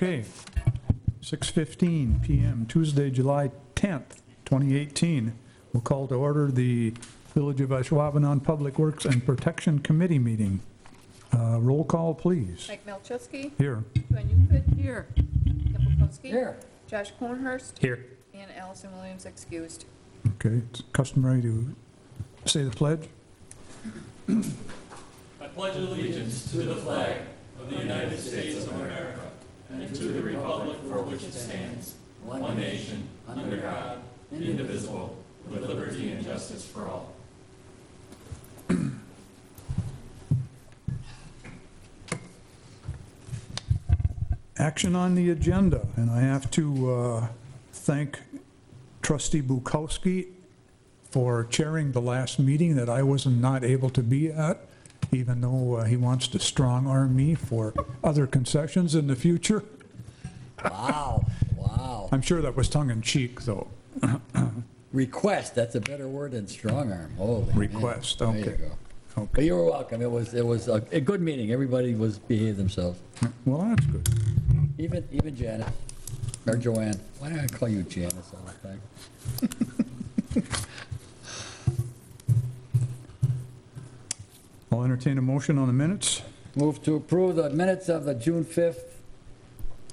Okay, 6:15 p.m., Tuesday, July 10th, 2018. We'll call to order the Village of Ashwaubenon Public Works and Protection Committee meeting. Roll call, please. Mike Malczewski. Here. Joanne Euclid. Here. Kim Polkowski. Here. Josh Kornhurst. Here. And Allison Williams excused. Okay, it's customary to say the pledge. I pledge allegiance to the flag of the United States of America and to the republic for which it stands, one nation, under God, indivisible, with liberty and justice for all. Action on the agenda, and I have to thank Trustee Bukowski for chairing the last meeting that I was not able to be at, even though he wants to strong-arm me for other concessions in the future. Wow, wow. I'm sure that was tongue-in-cheek, though. Request, that's a better word than strong arm. Holy man. Request, There okay. you go. Okay. But you were welcome. It was a good meeting. Everybody behaved themselves. Well, that's good. Even Janet, or Joanne. Why do I call you Janice all the time? I'll entertain a motion on the minutes. Move to approve the minutes of the June 5th,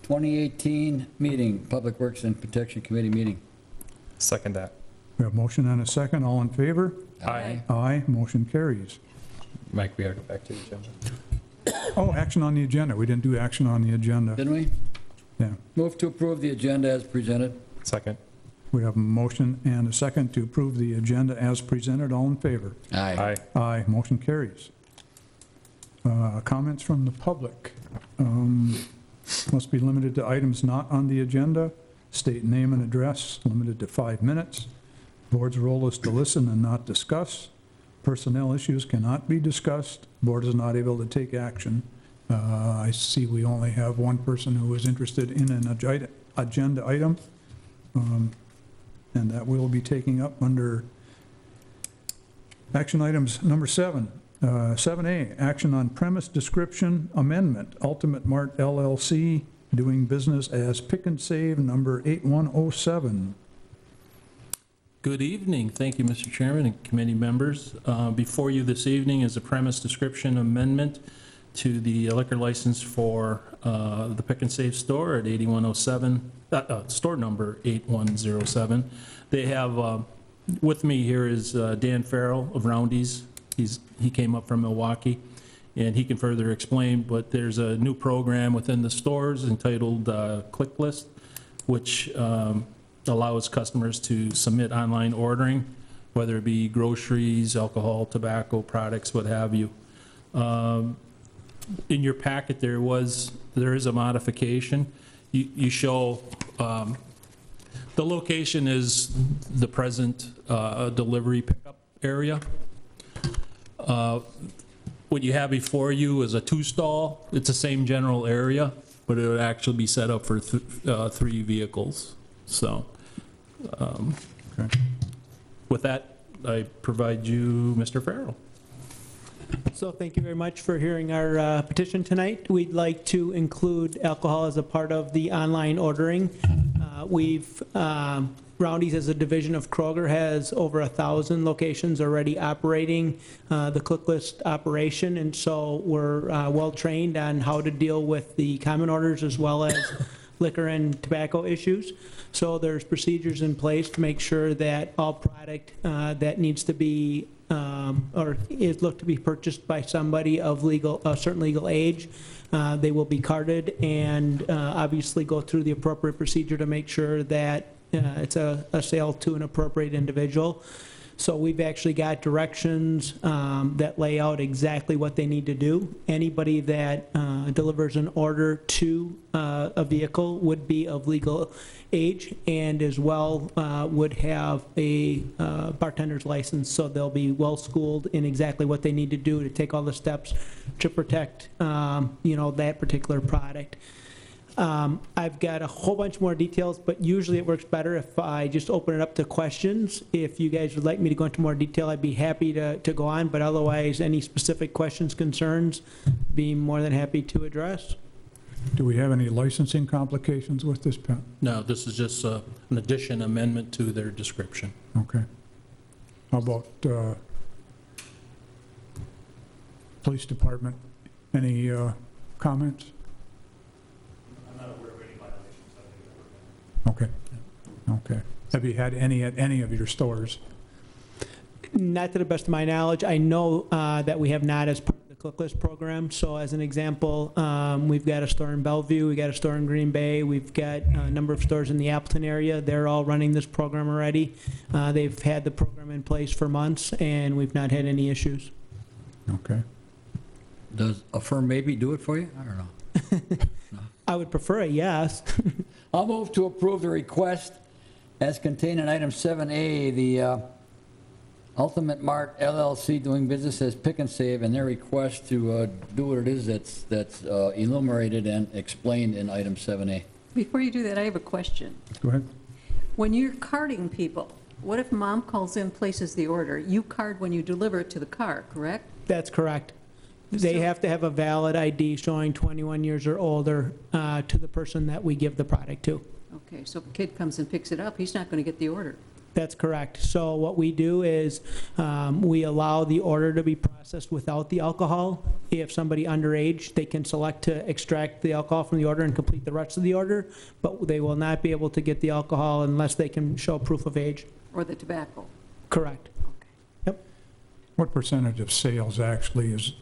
2018 meeting, Public Works and Protection Committee meeting. Second that. We have a motion and a second. All in favor? Aye. Aye. Motion carries. Mike, we gotta go back to the agenda. Oh, action on the agenda. We didn't do action on the agenda. Didn't we? Yeah. Move to approve the agenda as presented. Second. We have a motion and a second to approve the agenda as presented. All in favor? Aye. Aye. Aye. Motion carries. Comments from the public. Must be limited to items not on the agenda. State name and address, limited to 5 minutes. Board's role is to listen and not discuss. Personnel issues cannot be discussed. Board is not able to take action. I see we only have one person who is interested in an agenda item, and that we'll be taking up under action items number 7. 7A, action on premise description amendment, Ultimate Mart LLC, doing business as Pick and Save number 8107. Good evening. Thank you, Mr. Chairman and committee members. Before you this evening is a premise description amendment to the liquor license for the Pick and Save store at 8107, store number 8107. They have, with me here is Dan Farrell of Roundy's. He came up from Milwaukee, and he can further explain, but there's a new program within the stores entitled Click List, which allows customers to submit online ordering, whether it be groceries, alcohol, tobacco products, what have you. In your packet, there is a modification. You show the location is the present delivery pickup area. What you have before you is a 2-stall. It's the same general area, but it would actually be set up for 3 vehicles. So, Okay. with that, I provide you Mr. Farrell. So thank you very much for hearing our petition tonight. We'd like to include alcohol as a part of the online ordering. Roundy's, as a division of Kroger, has over 1,000 locations already operating the Click List operation, and so we're well-trained on how to deal with the common orders as well as liquor and tobacco issues. So there's procedures in place to make sure that all product that needs to be or is looked to be purchased by somebody of a certain legal age, they will be carded and obviously go through the appropriate procedure to make sure that it's a sale to an appropriate individual. So we've actually got directions that lay out exactly what they need to do. Anybody that delivers an order to a vehicle would be of legal age and as well would have a bartender's license, so they'll be well schooled in exactly what they need to do to take all the steps to protect that particular product. I've got a whole bunch more details, but usually it works better if I just open it up to questions. If you guys would like me to go into more detail, I'd be happy to go on, but otherwise, any specific questions, concerns, be more than happy to address. Do we have any licensing complications with this, Pat? No, this is just an addition amendment to their description. Okay. How about police department? Any comments? I'm not aware of any violations. Okay. Okay. Have you had any at any of your stores? Not to the best of my knowledge. I know that we have not as part of the Click List program. So as an example, we've got a store in Bellevue, we got a store in Green Bay, we've got a number of stores in the Appleton area. They're all running this program already. They've had the program in place for months, and we've not had any issues. Okay. Does a firm maybe do it for you? I don't know. I would prefer a yes. I'll move to approve the request as contained in item 7A, the Ultimate Mart LLC doing business as Pick and Save, and their request to do what it is that's enumerated and explained in item 7A. Before you do that, I have a question. Go ahead. When you're carding people, what if mom calls in, places the order? You card when you deliver it to the car, correct? That's correct. They have to have a valid ID showing 21 years or older to the person that we give the product to. Okay, so if a kid comes and picks it up, he's not going to get the order. That's correct. So what we do is we allow the order to be processed without the alcohol. If somebody underage, they can select to extract the alcohol from the order and complete the rest of the order, but they will not be able to get the alcohol unless they can show proof of age. Or the tobacco. Correct. Okay. Yep. What percentage of sales actually is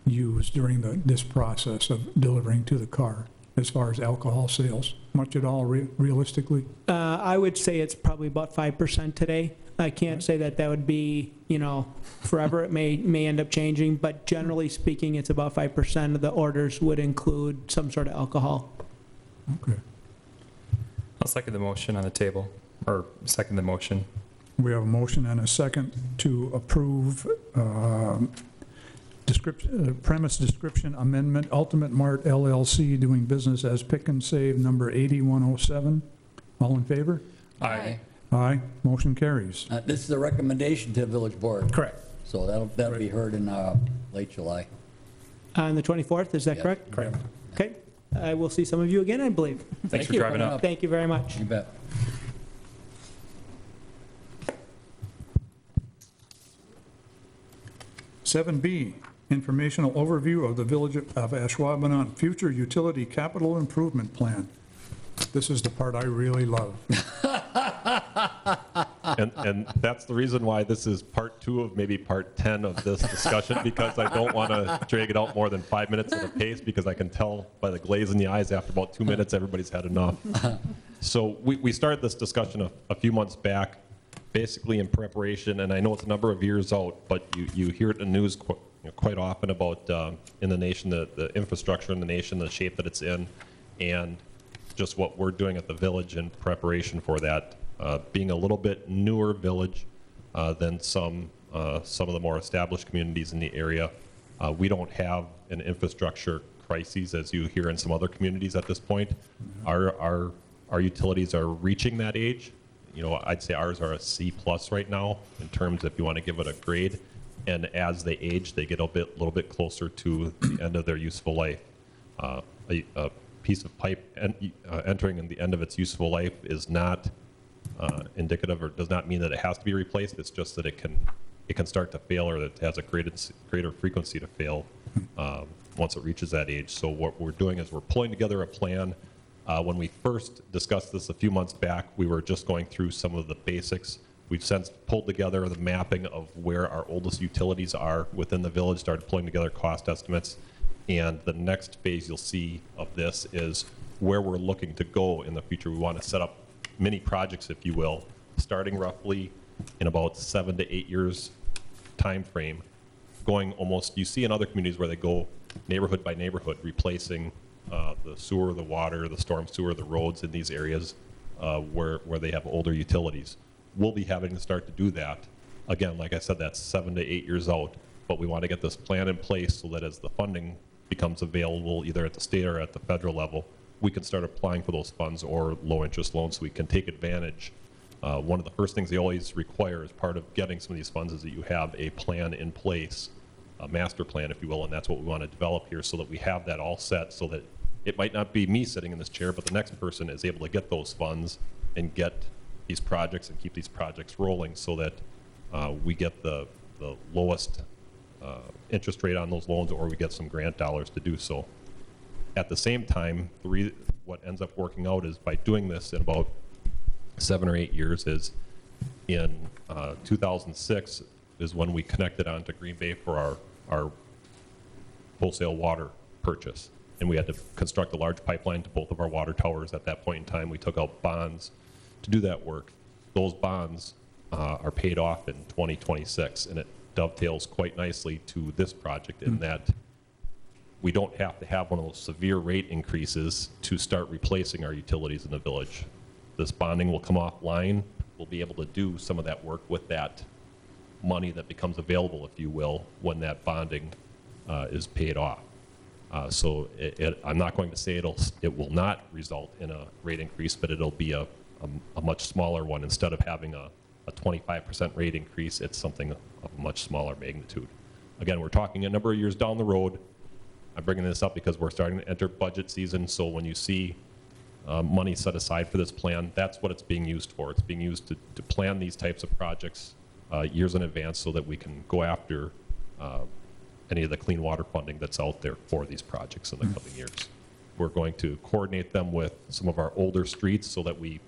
used during this process of delivering to the car as far as alcohol sales? Much at all, realistically? I would say it's probably about 5% today. I can't say that that would be, forever. It may end up changing, but generally speaking, it's about 5% of the orders would include some sort of alcohol. Okay. I'll second the motion on the table, or second the motion. We have a motion and a second to approve premise description amendment, Ultimate Mart LLC doing business as Pick and Save number 8107. All in favor? Aye. Aye. Motion carries. This is a recommendation to the village board. Correct. So that'll be heard in late July. On the 24th, is that Yeah. correct? Correct. Okay. I will see some of you again, I believe. Thanks Thank for you. driving up. Thank you very much. You bet. Seven B, informational overview of the Village of Ashwaubenon Future Utility Capital Improvement Plan. This is the part I really love. And that's the reason why this is part 2 of maybe part 10 of this discussion, because I don't want to drag it out more than 5 minutes at a pace, because I can tell by the glaze in the eyes after about 2 minutes, everybody's had enough. So we started this discussion a few months back, basically in preparation, and I know it's a number of years out, but you hear it in the news quite often about in the nation, the infrastructure in the nation, the shape that it's in, and just what we're doing at the village in preparation for that. Being a little bit newer village than some of the more established communities in the area, we don't have an infrastructure crisis as you hear in some other communities at this point. Our utilities are reaching that age. I'd say ours are a C+ right now in terms if you want to give it a grade. And as they age, they get a little bit closer to the end of their useful life. A piece of pipe entering in the end of its useful life is not indicative, or does not mean that it has to be replaced. It's just that it can start to fail, or that it has a greater frequency to fail once it reaches that age. So what we're doing is we're pulling together a plan. When we first discussed this a few months back, we were just going through some of the basics. We've since pulled together the mapping of where our oldest utilities are within the village, started pulling together cost estimates. And the next phase you'll see of this is where we're looking to go in the future. We want to set up mini projects, if you will, starting roughly in about 7 to 8 years time frame, going almost, you see in other communities where they go neighborhood by neighborhood, replacing the sewer, the water, the storm sewer, the roads in these areas where they have older utilities. We'll be having to start to do that. Again, like I said, that's 7 to 8 years out, but we want to get this plan in place so that as the funding becomes available, either at the state or at the federal level, we can start applying for those funds or low interest loans so we can take advantage. One of the first things they always require as part of getting some of these funds is that you have a plan in place master plan, if you will, and that's what we want to develop here so that we have that all set so that it might not be me sitting in this chair, but the next person is able to get those funds and get these projects and keep these projects rolling so that we get the lowest interest rate on those loans, or we get some grant dollars to do so. At the same time, what ends up working out is by doing this in about 7 or 8 years is in 2006 is when we connected onto Green Bay for our wholesale water purchase. And we had to construct a large pipeline to both of our water towers. At that point in time, we took out bonds to do that work. Those bonds are paid off in 2026, and it dovetails quite nicely to this project in that we don't have to have one of those severe rate increases to start replacing our utilities in the village. This bonding will come offline. We'll be able to do some of that work with that money that becomes available, if you will, when that bonding is paid off. So I'm not going to say it will not result in a rate increase, but it'll be a much smaller one. Instead of having a 25% rate increase, it's something of a much smaller magnitude. Again, we're talking a number of years down the road. I'm bringing this up because we're starting to enter budget season, so when you see money set aside for this plan, that's what it's being used for. It's being used to plan these types of projects years in advance so that we can go after any of the clean water funding that's out there for these projects in the coming years. We're going to coordinate them with some of our older streets so that we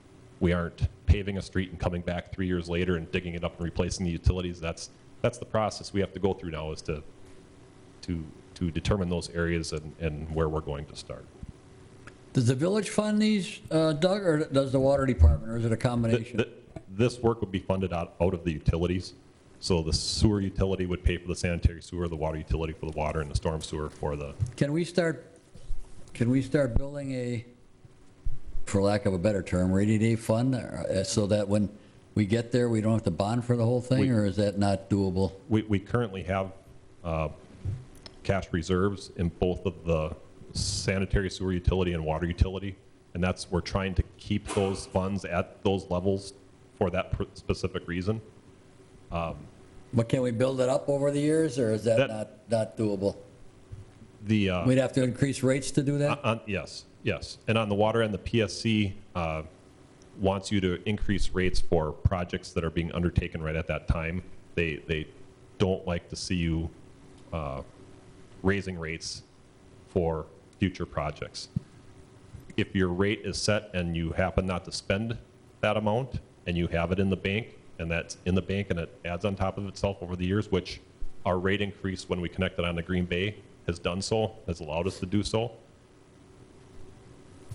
aren't paving a street and coming back 3 years later and digging it up and replacing the utilities. That's the process we have to go through now, is to determine those areas and where we're going to start. Does the village fund these, Doug, or does the water department, or is it a combination? This work would be funded out of the utilities. So the sewer utility would pay for the sanitary sewer, the water utility for the water, and the storm sewer for the... Can we start building a, for lack of a better term, rainy day fund, so that when we get there, we don't have to bond for the whole thing, or is that not doable? We currently have cash reserves in both of the sanitary sewer utility and water utility, and we're trying to keep those funds at those levels for that specific reason. But can we build it up over the years, or is that not doable? We'd have to increase rates to do that? Yes. And on the water end, the PSC wants you to increase rates for projects that are being undertaken right at that time. They don't like to see you raising rates for future projects. If your rate is set and you happen not to spend that amount and you have it in the bank, and that's in the bank and it adds on top of itself over the years, which our rate increase when we connected on to Green Bay has done so, has allowed us to do so.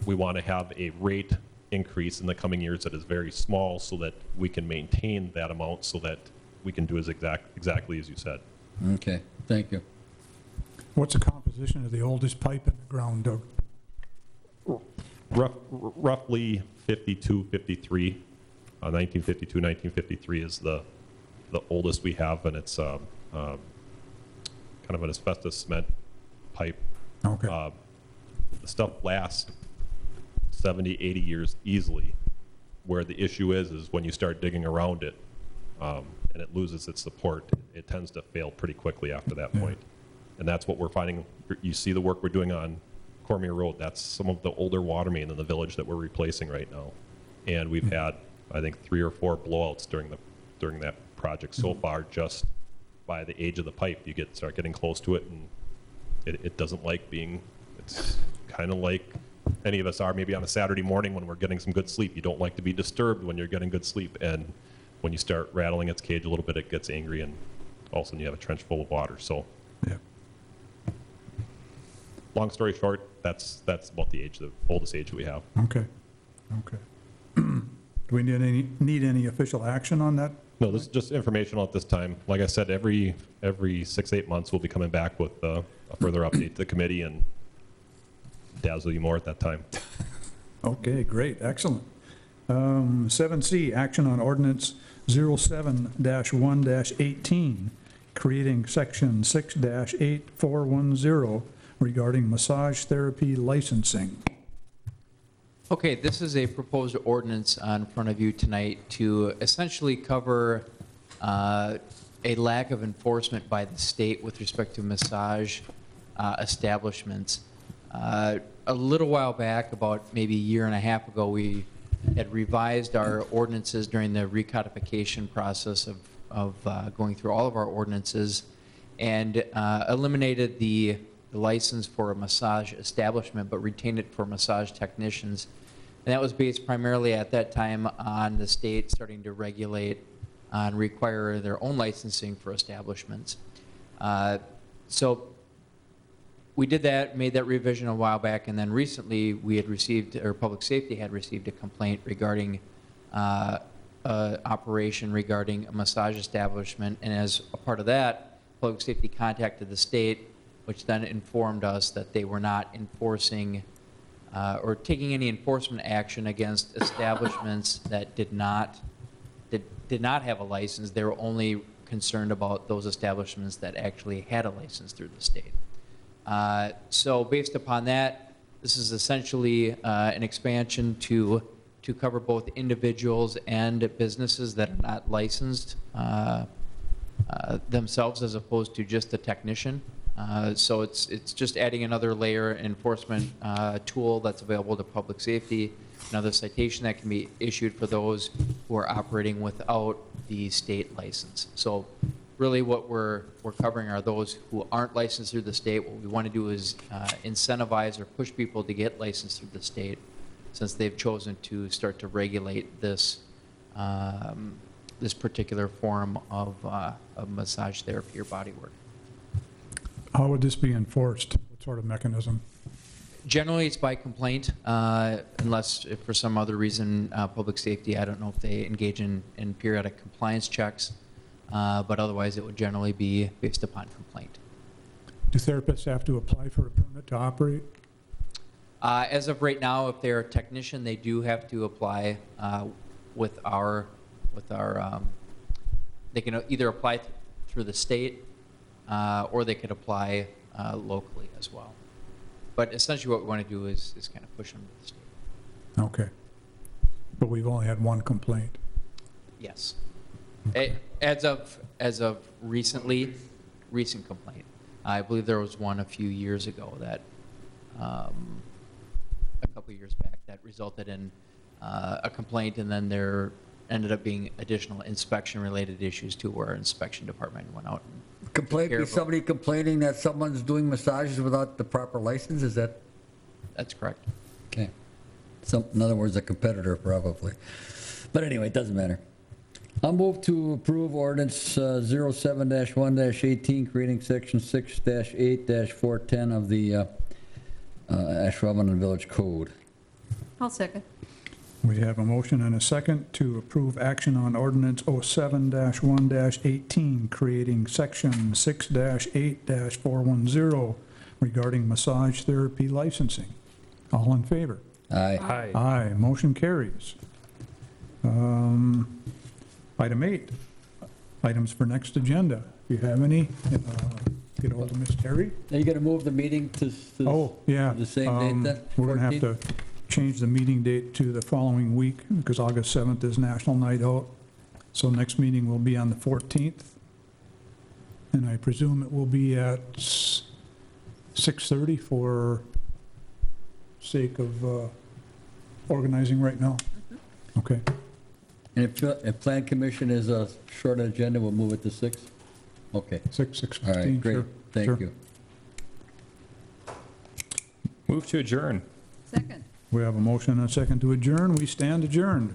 We want to have a rate increase in the coming years that is very small so that we can maintain that amount so that we can do as exactly as you said. Okay, thank you. What's the composition of the oldest pipe in the ground, Doug? Roughly 52, 53. 1952, 1953 is the oldest we have, and it's kind of an asbestos cement pipe. Okay. The stuff lasts 70, 80 years easily. Where the issue is when you start digging around it and it loses its support, it tends to fail pretty quickly after that point. And that's what we're finding. You see the work we're doing on Cormier Road. That's some of the older water main in the village that we're replacing right now. And we've had, I think, 3 or 4 blowouts during that project so far, just by the age of the pipe. You start getting close to it, and it doesn't like being. It's kind of like any of us are maybe on a Saturday morning when we're getting some good sleep. You don't like to be disturbed when you're getting good sleep, and when you start rattling its cage a little bit, it gets angry, and all of a sudden you have a trench full of water. So, Yeah. Long story short, that's about the oldest age that we have. Okay. Do we need any official action on that? No, this is just informational at this time. Like I said, every 6-8 months we'll be coming back with a further update to the committee and dazzle you more at that time. Okay, great, excellent. 7C, action on ordinance 07-1-18, creating section 6-8410 regarding massage therapy licensing. Okay, this is a proposed ordinance in front of you tonight to essentially cover a lack of enforcement by the state with respect to massage establishments. A little while back, about maybe a year and a half ago, we had revised our ordinances during the recodification process of going through all of our ordinances, and eliminated the license for a massage establishment, but retained it for massage technicians. And that was based primarily at that time on the state starting to regulate and require their own licensing for establishments. So we did that, made that revision a while back, and then recently we had received, or Public Safety had received a complaint regarding operation regarding a massage establishment, and as a part of that, Public Safety contacted the state, which then informed us that they were not enforcing or taking any enforcement action against establishments that did not have a license. They were only concerned about those establishments that actually had a license through the state. So based upon that, this is essentially an expansion to cover both individuals and businesses that are not licensed themselves, as opposed to just the technician. So it's just adding another layer enforcement tool that's available to Public Safety, another citation that can be issued for those who are operating without the state license. So really what we're covering are those who aren't licensed through the state. What we want to do is incentivize or push people to get licensed through the state, since they've chosen to start to regulate this this particular form of massage therapy or body work. How would this be enforced? What sort of mechanism? Generally, it's by complaint, unless if for some other reason, Public Safety, I don't know if they engage in periodic compliance checks, but otherwise it would generally be based upon complaint. Do therapists have to apply for a permit to operate? As of right now, if they're a technician, they do have to apply with our, they can either apply through the state or they could apply locally as well. But essentially what we want to do is kind of push them to the state. Okay. But we've only had one complaint. Yes. As of recent complaint. I believe there was one a few years ago that, a couple of years back, that resulted in a complaint, and then there ended up being additional inspection-related issues too, where our inspection department went out and Complaint, be somebody complaining that someone's doing massages without the proper license, is that? That's correct. Okay. In other words, a competitor probably. But anyway, it doesn't matter. I'll move to approve ordinance 07-1-18, creating section 6-8-410 of the Ashwaubenon Village Code. I'll second. We have a motion and a second to approve action on ordinance 07-1-18, creating section 6-8-410 regarding massage therapy licensing. All in favor? Aye. Aye. Aye, motion carries. Item 8, items for next agenda. If you have any, get hold of Ms. Terry. Are you going to move the meeting to Oh, yeah. the same date then? We're going to have to change the meeting date to the following week, because August 7th is National Night Out. So next meeting will be on the 14th. And I presume it will be at 6:30 for sake of organizing right now. Okay. And if Plan Commission is a short agenda, we'll move it to 6? Okay. 6:15. All right, great. Sure, Thank sure. you. Move to adjourn. Second. We have a motion and a second to adjourn. We stand adjourned.